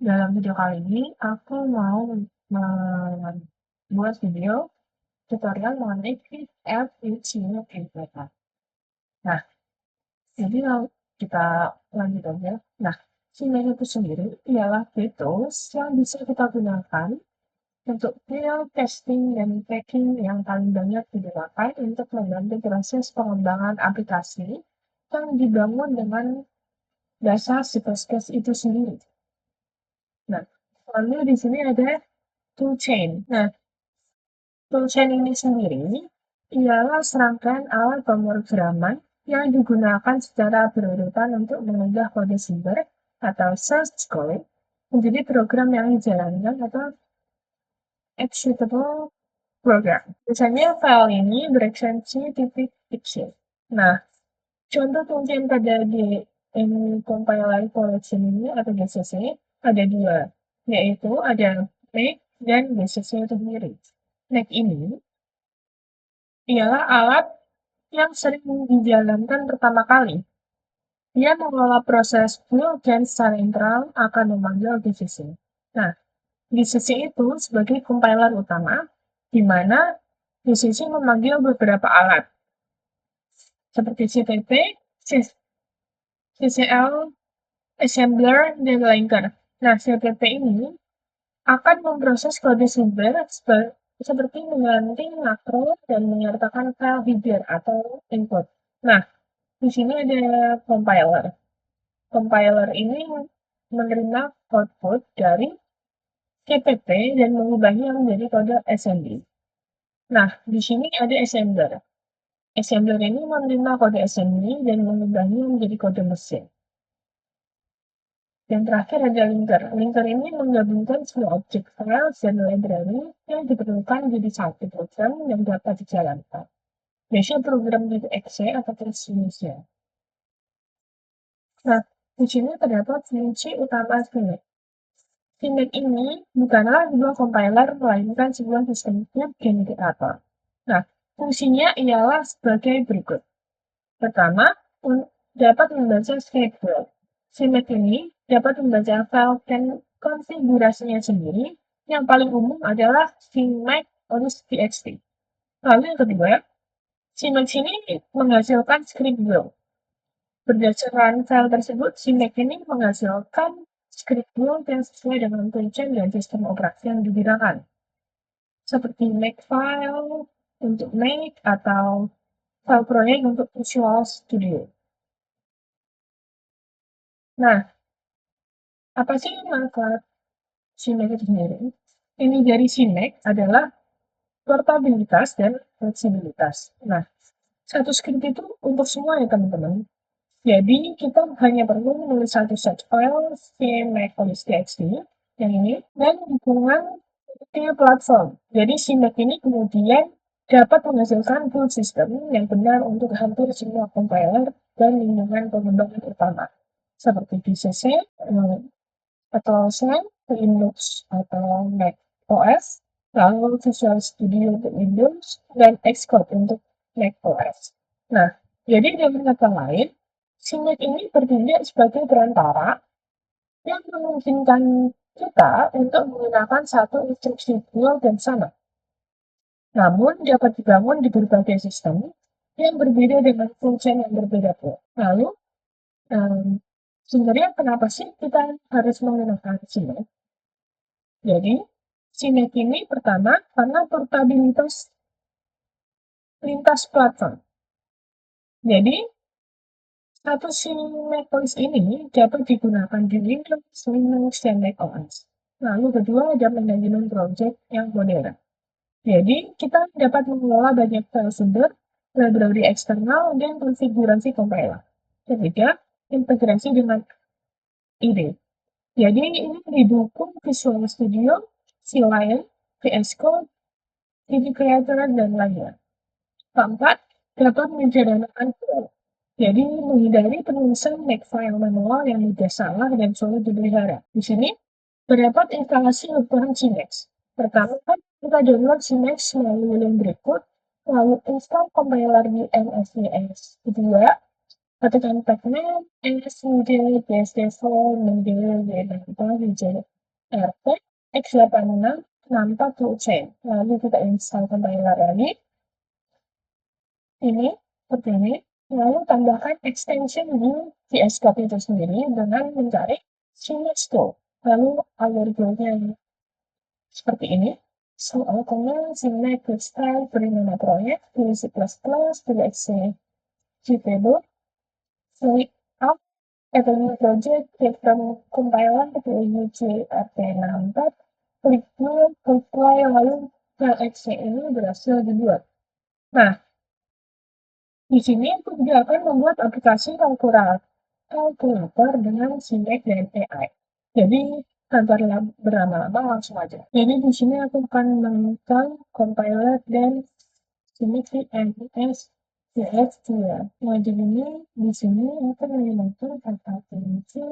Dalam video kali ini, aku mau membuat video tutorial mengenai Create App with Cinemac Integrator. Nah, jadi kita lanjut aja. Nah, Cinemac itu sendiri ialah tools yang bisa kita gunakan untuk build, testing, dan tracking yang paling banyak digunakan untuk membantu proses pengembangan aplikasi yang dibangun dengan dasar C++ itu sendiri. Nah, lalu di sini ada toolchain. Nah, toolchain ini sendiri ialah serangkaian alat pemrograman yang digunakan secara berurutan untuk mengubah kode sumber atau source code menjadi program yang dijalankan atau executable program. Biasanya file ini berekstensi .xc. Nah, contoh toolchain pada GNU Compiler Collection ini atau GCC ada dua, yaitu ada Make dan GCC itu sendiri. Make ini ialah alat yang sering dijalankan pertama kali. Dia mengelola proses build dan secara internal akan memanggil GCC. Nah, GCC itu sebagai compiler utama, di mana GCC memanggil beberapa alat, seperti CTP, CCL, assembler, dan linker. Nah, CTP ini akan memproses kode sumber seperti mengganti makro dan menyertakan file header atau input. Nah, di sini ada compiler. Compiler ini menerima output dari CPP dan mengubahnya menjadi kode assembly. Nah, di sini ada assembler. Assembler ini menerima kode assembly dan mengubahnya menjadi kode mesin. Dan terakhir ada linker. Linker ini menggabungkan semua objek file dan library yang diperlukan menjadi satu program yang dapat dijalankan. Biasanya program di exe atau Indonesia. Nah, di sini terdapat fungsi utama CMake. CMake ini bukanlah sebuah compiler, melainkan sebuah sistem code generator. Nah, fungsinya ialah sebagai berikut. Pertama, dapat membaca script build. CMake ini dapat membaca file dan konfigurasinya sendiri. Yang paling umum adalah CMake.txt. Lalu yang kedua, CMake ini menghasilkan script build. Berdasarkan file tersebut, CMake ini menghasilkan script build yang sesuai dengan toolchain dan sistem operasi yang digunakan. Seperti Makefile untuk Make atau file proyek untuk Visual Studio. Nah, apa sih manfaat CMake itu sendiri? Ini dari CMake adalah portabilitas dan fleksibilitas. Nah, satu script itu untuk semua ya teman-teman. Jadi kita hanya perlu menulis satu set file CMake.txt yang ini dan dukungan ke platform. Jadi CMake ini kemudian dapat menghasilkan full system yang benar untuk hampir semua compiler dan lingkungan pengembangan utama seperti GCC atau Sun, Linux atau Mac OS, lalu Visual Studio untuk Windows dan Xcode untuk Mac OS. Nah, jadi dengan kata lain, CMake ini bertindak sebagai perantara yang memungkinkan kita untuk menggunakan satu instruksi build yang sama. Namun dapat dibangun di berbagai sistem yang berbeda dengan function yang berbeda pula. Lalu, sebenarnya kenapa sih kita harus menggunakan CMake? Jadi, CMake ini pertama karena portabilitas lintas platform. Jadi, satu CMake ini dapat digunakan di Windows, Linux, dan macOS. Lalu kedua ada manajemen project yang modern. Jadi, kita dapat mengelola banyak file sumber, library eksternal, dan konfigurasi compiler. Ketiga, integrasi dengan IDE. Jadi, ini didukung Visual Studio, CLion, VS Code, CD Creator, dan lainnya. Keempat, dapat menyederhanakan file. Jadi, menghindari penulisan makefile manual yang mudah salah dan sulit dipelihara. Di sini, terdapat instalasi kebutuhan CMake. Pertama, kita download CMake melalui link berikut, lalu install compiler di NSVS. Kedua, ketikkan tagline SUD PS4 Menggil Y6 RT X86 640C. Lalu kita install compiler lagi. Ini seperti ini. Lalu tambahkan extension di VS Code itu sendiri dengan mencari Synapse Tool. Lalu algoritmenya seperti ini. Soal komen, Synapse Style, beri nama proyek, pilih C++, pilih executable, pilih up, atau new project, klik from compiler, pilih UCRT64, klik new, klik play, lalu LXC ini berhasil dibuat. Nah, di sini aku juga akan membuat aplikasi kalkulator dengan Synapse dan AI. Jadi, tanpa berlama-lama langsung aja. Jadi di sini aku akan menekan compiler dan Synapse NS CS2. Nah, jadi di sini aku menggunakan kata kunci.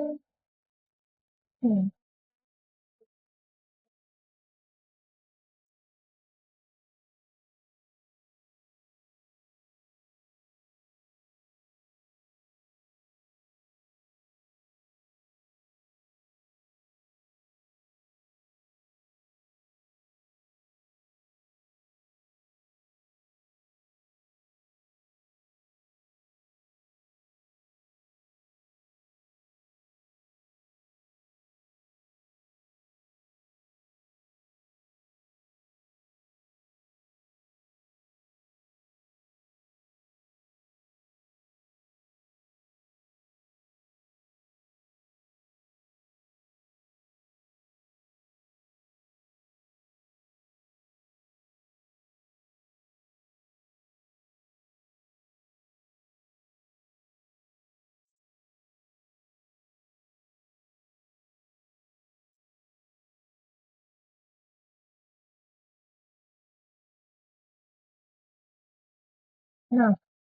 Hmm. Nah,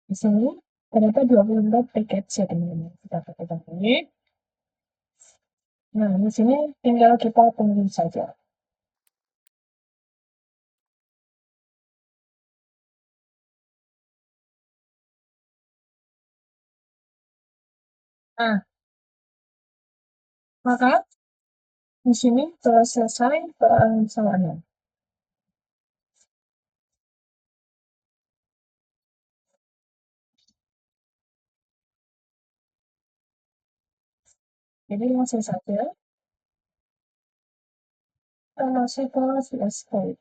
di sini ternyata 24 paket ya teman-teman. Kita pakai lagi. Nah, di sini tinggal kita tunggu saja. Nah, maka di sini telah selesai penginstalannya. Jadi langsung saja kita masuk ke VS Code.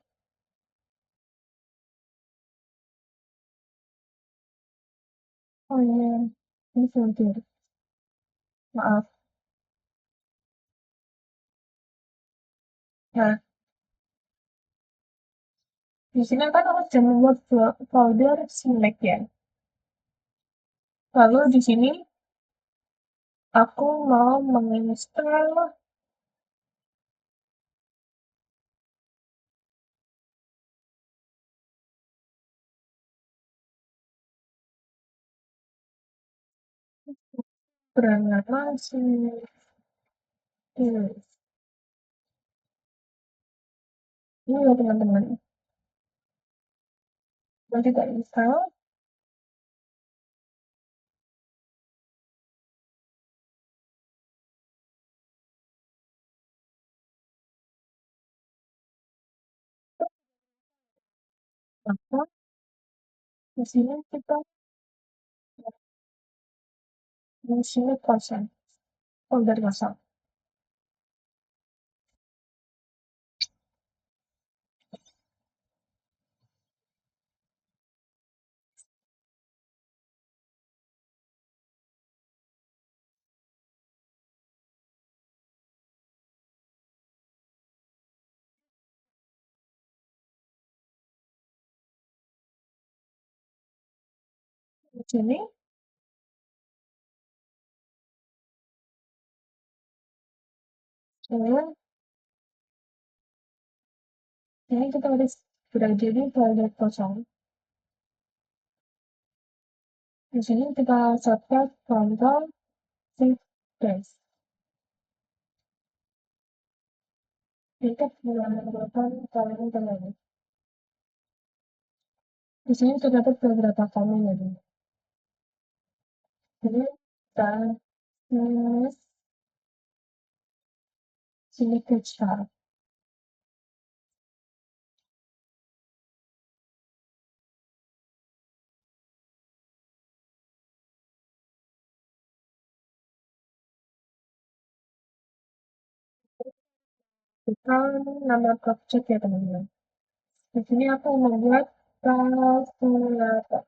Oh iya, ini filter. Maaf. Nah, di sini kan aku sudah membuat folder Select ya. Lalu di sini aku mau menginstal bernama ini ya teman-teman. Nanti kita install. Maka di sini kita di sini kosong, folder kosong. Di sini, ini, ini kita sudah jadi folder kosong. Di sini kita shortcut Ctrl Shift Space. Kita menggunakan kalian kembali. Di sini terdapat beberapa komen lagi. Ini kita sini ke chart. Kita nama project ya teman-teman. Di sini aku membuat kalkulator.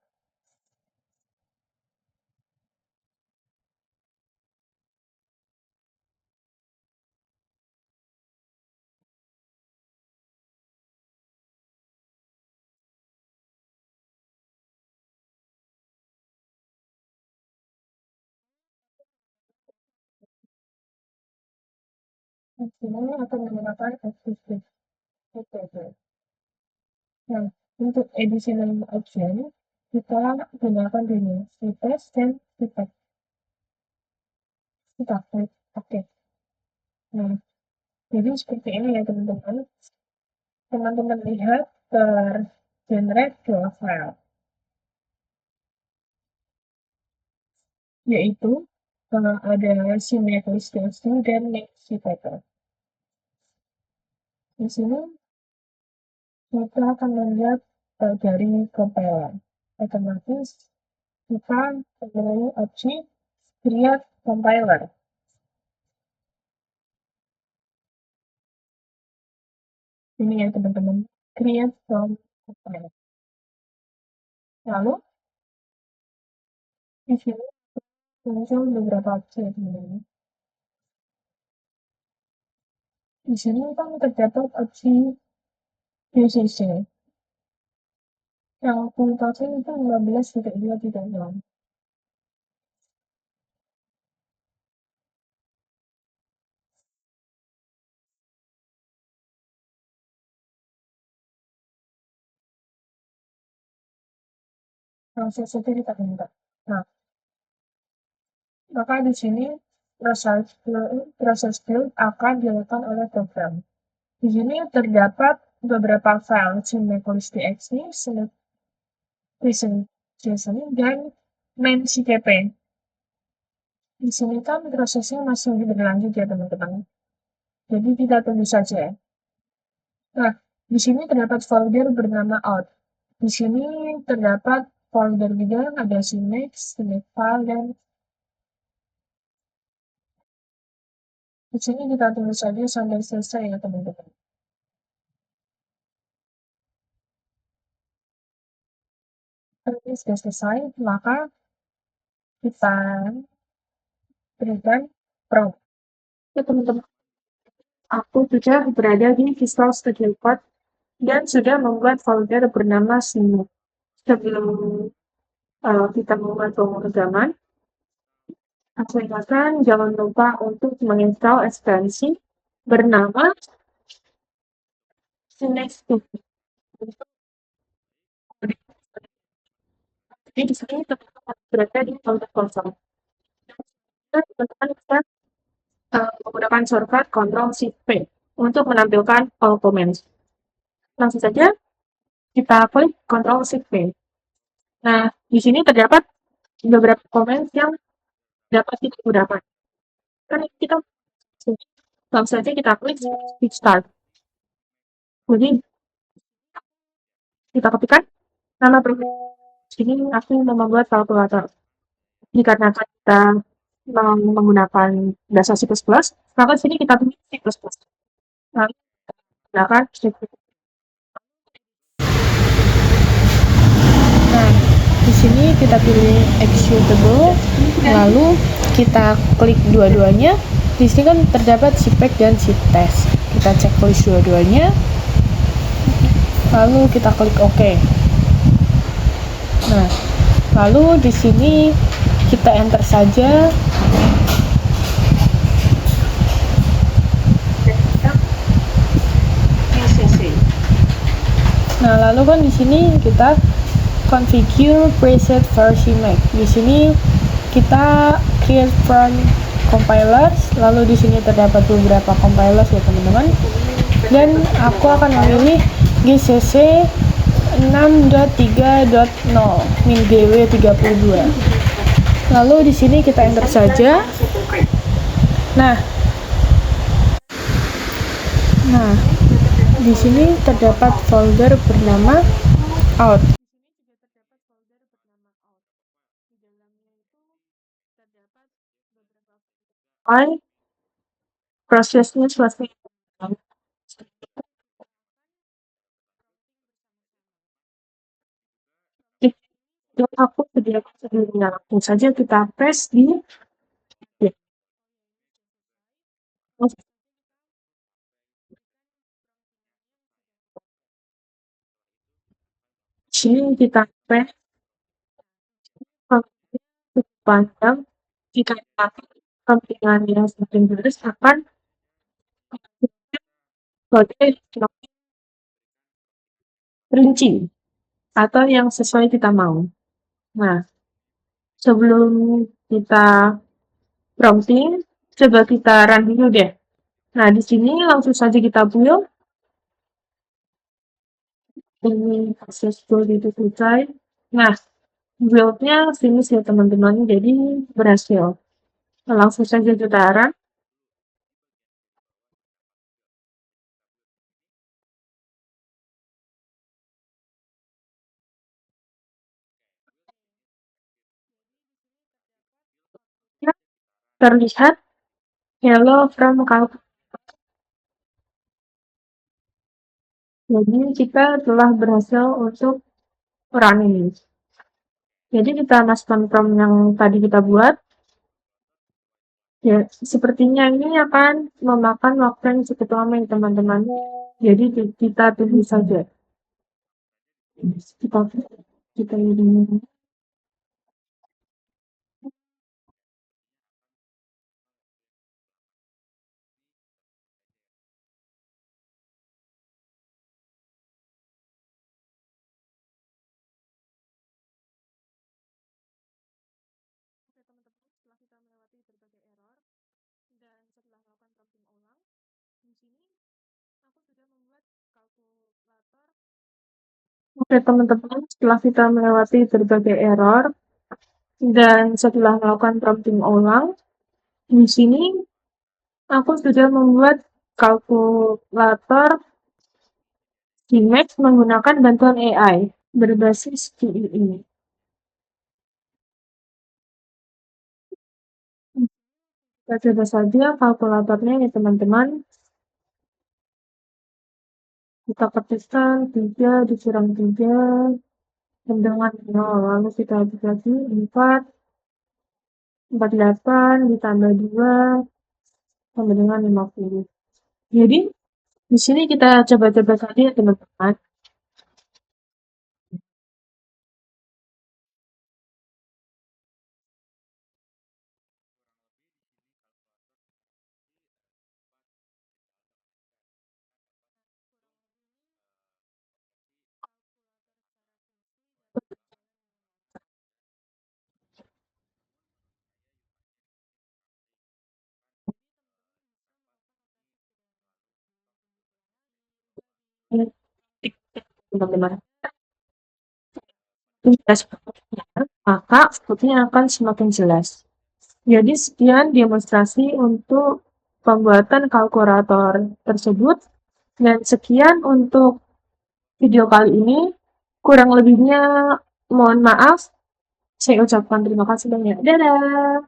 Di sini akan menggunakan activity. Nah, untuk additional option, kita gunakan ini, CTest dan CTEK. Kita klik OK. Nah, jadi seperti ini ya teman-teman. Teman-teman lihat tergenerate dua file, yaitu ada CMake.txt dan make.cpaper. Di sini kita akan melihat dari compiler. Otomatis kita memiliki opsi create compiler. Ini ya teman-teman, create from compiler. Lalu di sini muncul beberapa opsi ya teman-teman. Di sini kan terdapat opsi UCC. Yang puntasnya itu 15.2.6. Proses itu kita minta. Nah, maka di sini proses build akan dilakukan oleh program. Di sini terdapat beberapa file CMake.txt, listen.json, dan main.cpp. Di sini kan prosesnya masih berlanjut ya teman-teman. Jadi kita tunggu saja. Nah, di sini terdapat folder bernama out. Di sini terdapat folder juga, ada CMake, CMake file, dan di sini kita tunggu saja sampai selesai ya teman-teman. Ini sudah selesai, maka kita berikan prompt. Ya teman-teman, aku sudah berada di Visual Studio Code dan sudah membuat folder bernama CMake. Sebelum kita membuat pemrograman, aku ingatkan jangan lupa untuk menginstal ekstensi bernama CMake Studio. Jadi di sini teman-teman berada di folder kosong. Dan teman-teman bisa menggunakan shortcut Ctrl+Shift+P untuk menampilkan all comments. Langsung saja kita klik Ctrl+Shift+P. Nah, di sini terdapat beberapa comments yang dapat kita gunakan. Kan kita langsung saja kita klik Speed Start. Jadi kita ketikkan nama program. Sini aku membuat kalkulator. Dikarenakan kita menggunakan dasar C++, maka sini kita pilih C++. Lalu gunakan script. Nah, di sini kita pilih executable, lalu kita klik dua-duanya. Di sini kan terdapat CPEG dan CTest. Kita cek list dua-duanya, lalu kita klik OK. Nah, lalu di sini kita enter saja. Nah, lalu kan di sini kita configure preset versi Mac. Di sini kita create from compilers, lalu di sini terdapat beberapa compilers ya teman-teman. Dan aku akan memilih GCC 6.3.0 min GW32. Lalu di sini kita enter saja. Nah, di sini terdapat folder bernama out. Prosesnya selesai. Itu aku sediakan sebelumnya. Langsung saja kita paste di sini kita paste panjang. Jika pakai kepentingan yang semakin jelas akan sebagai rinci atau yang sesuai kita mau. Nah, sebelum kita prompting, coba kita run dulu deh. Nah, di sini langsung saja kita build. Ini successful itu selesai. Nah, build-nya finish ya teman-teman, jadi berhasil. Nah, langsung saja kita run. Terlihat hello from calculator. Jadi kita telah berhasil untuk run ini. Jadi kita masukkan prompt yang tadi kita buat. Ya, sepertinya ini akan memakan waktu yang cukup lama ya teman-teman. Jadi kita tunggu saja. Kita ini. Oke teman-teman, setelah kita melewati berbagai error dan setelah melakukan prompting ulang, di sini aku sudah membuat kalkulator Gmax menggunakan bantuan AI berbasis GEE. Kita coba saja kalkulatornya ya teman-teman. Kita ketikkan 3 dikurang 3 dengan 0. Lalu kita aduk lagi 4, 48 ditambah 2 sama dengan 50. Jadi di sini kita coba-coba saja ya teman-teman. Teman-teman, maka outputnya akan semakin jelas. Jadi sekian demonstrasi untuk pembuatan kalkulator tersebut, dan sekian untuk video kali ini. Kurang lebihnya mohon maaf. Saya ucapkan terima kasih banyak. Dadah!